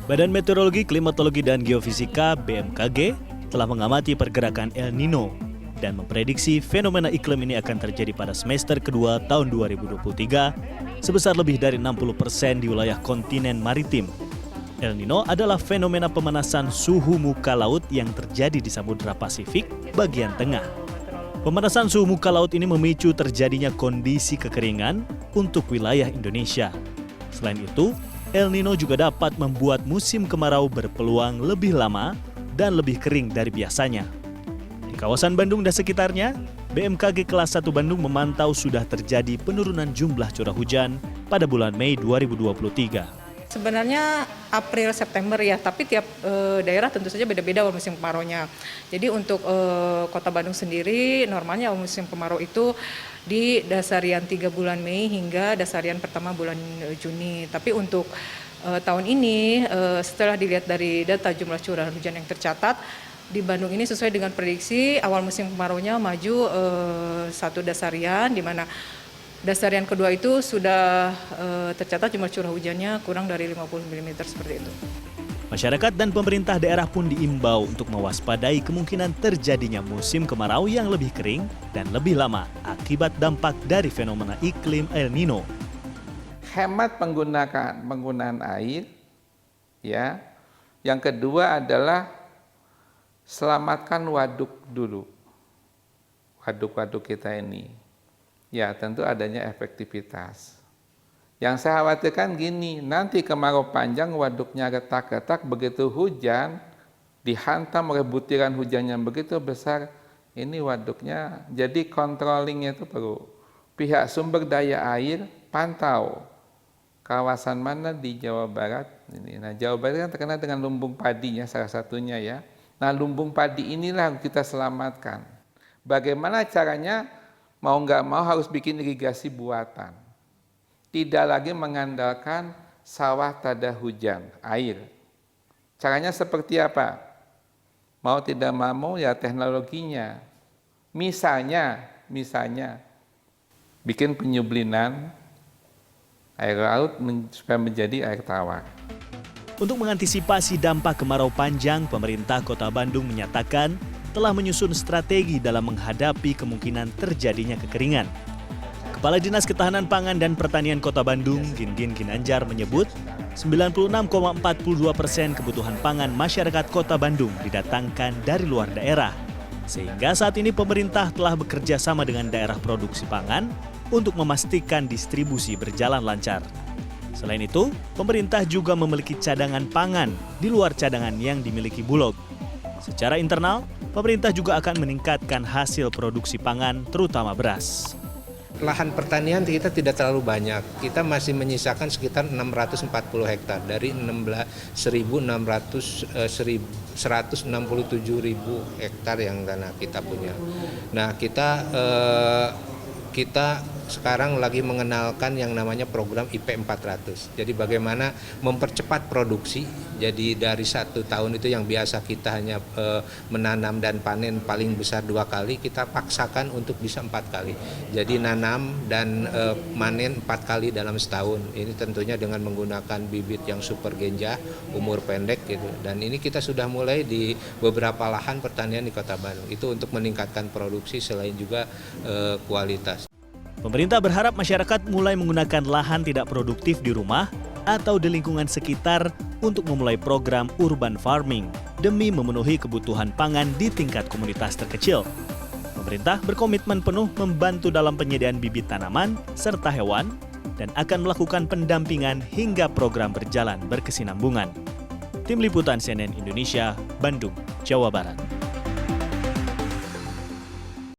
Badan Meteorologi, Klimatologi, dan Geofisika (BMKG) telah mengamati pergerakan El Nino dan memprediksi fenomena iklim ini akan terjadi pada semester kedua tahun 2023 sebesar lebih dari 60% di wilayah kontinen maritim. El Nino adalah fenomena pemanasan suhu muka laut yang terjadi di Samudra Pasifik bagian tengah. Pemanasan suhu muka laut ini memicu terjadinya kondisi kekeringan untuk wilayah Indonesia. Selain itu, El Nino juga dapat membuat musim kemarau berpeluang lebih lama dan lebih kering dari biasanya. Di kawasan Bandung dan sekitarnya, BMKG kelas 1 Bandung memantau sudah terjadi penurunan jumlah curah hujan pada bulan Mei 2023. Sebenarnya April September ya, tapi tiap daerah tentu saja beda-beda awal musim kemaraunya. Jadi untuk Kota Bandung sendiri normalnya awal musim kemarau itu di dasarian 3 bulan Mei hingga dasarian pertama bulan Juni. Tapi untuk tahun ini setelah dilihat dari data jumlah curah hujan yang tercatat di Bandung ini sesuai dengan prediksi awal musim kemaraunya maju satu dasarian, di mana dasarian kedua itu sudah tercatat jumlah curah hujannya kurang dari 50 mm seperti itu. Masyarakat dan pemerintah daerah pun diimbau untuk mewaspadai kemungkinan terjadinya musim kemarau yang lebih kering dan lebih lama akibat dampak dari fenomena iklim El Nino. Hemat penggunaan air, ya. Yang kedua adalah selamatkan waduk dulu, waduk-waduk kita ini. Ya, tentu adanya efektivitas. Yang saya khawatirkan gini, nanti kemarau panjang waduknya retak-retak, begitu hujan, dihantam oleh butiran hujan yang begitu besar, ini waduknya, jadi controllingnya itu perlu. Pihak sumber daya air pantau kawasan mana di Jawa Barat. Nah, Jawa Barat kan terkenal dengan lumbung padinya salah satunya ya. Nah, lumbung padi inilah yang kita selamatkan. Bagaimana caranya? Mau nggak mau harus bikin irigasi buatan. Tidak lagi mengandalkan sawah tada hujan, air. Caranya seperti apa? Mau tidak mau ya teknologinya. Misalnya bikin penyublinan air laut supaya menjadi air tawar. Untuk mengantisipasi dampak kemarau panjang, pemerintah Kota Bandung menyatakan telah menyusun strategi dalam menghadapi kemungkinan terjadinya kekeringan. Kepala Dinas Ketahanan Pangan dan Pertanian Kota Bandung, Gingin Ginanjar menyebut 96,42% kebutuhan pangan masyarakat Kota Bandung didatangkan dari luar daerah. Sehingga saat ini pemerintah telah bekerja sama dengan daerah produksi pangan untuk memastikan distribusi berjalan lancar. Selain itu, pemerintah juga memiliki cadangan pangan di luar cadangan yang dimiliki Bulog. Secara internal, pemerintah juga akan meningkatkan hasil produksi pangan, terutama beras. Lahan pertanian kita tidak terlalu banyak. Kita masih menyisakan sekitar 640 hektar dari 167.000 hektar yang tanah kita punya. Nah, kita sekarang lagi mengenalkan yang namanya program IP 400. Jadi bagaimana mempercepat produksi. Jadi dari 1 tahun itu yang biasa kita hanya menanam dan panen paling besar 2 kali, kita paksakan untuk bisa 4 kali. Jadi nanam dan manen 4 kali dalam setahun. Ini tentunya dengan menggunakan bibit yang super genjah, umur pendek gitu. Dan ini kita sudah mulai di beberapa lahan pertanian di Kota Bandung. Itu untuk meningkatkan produksi selain juga kualitas. Pemerintah berharap masyarakat mulai menggunakan lahan tidak produktif di rumah atau di lingkungan sekitar untuk memulai program urban farming demi memenuhi kebutuhan pangan di tingkat komunitas terkecil. Pemerintah berkomitmen penuh membantu dalam penyediaan bibit tanaman serta hewan dan akan melakukan pendampingan hingga program berjalan berkesinambungan. Tim Liputan CNN Indonesia, Bandung, Jawa Barat.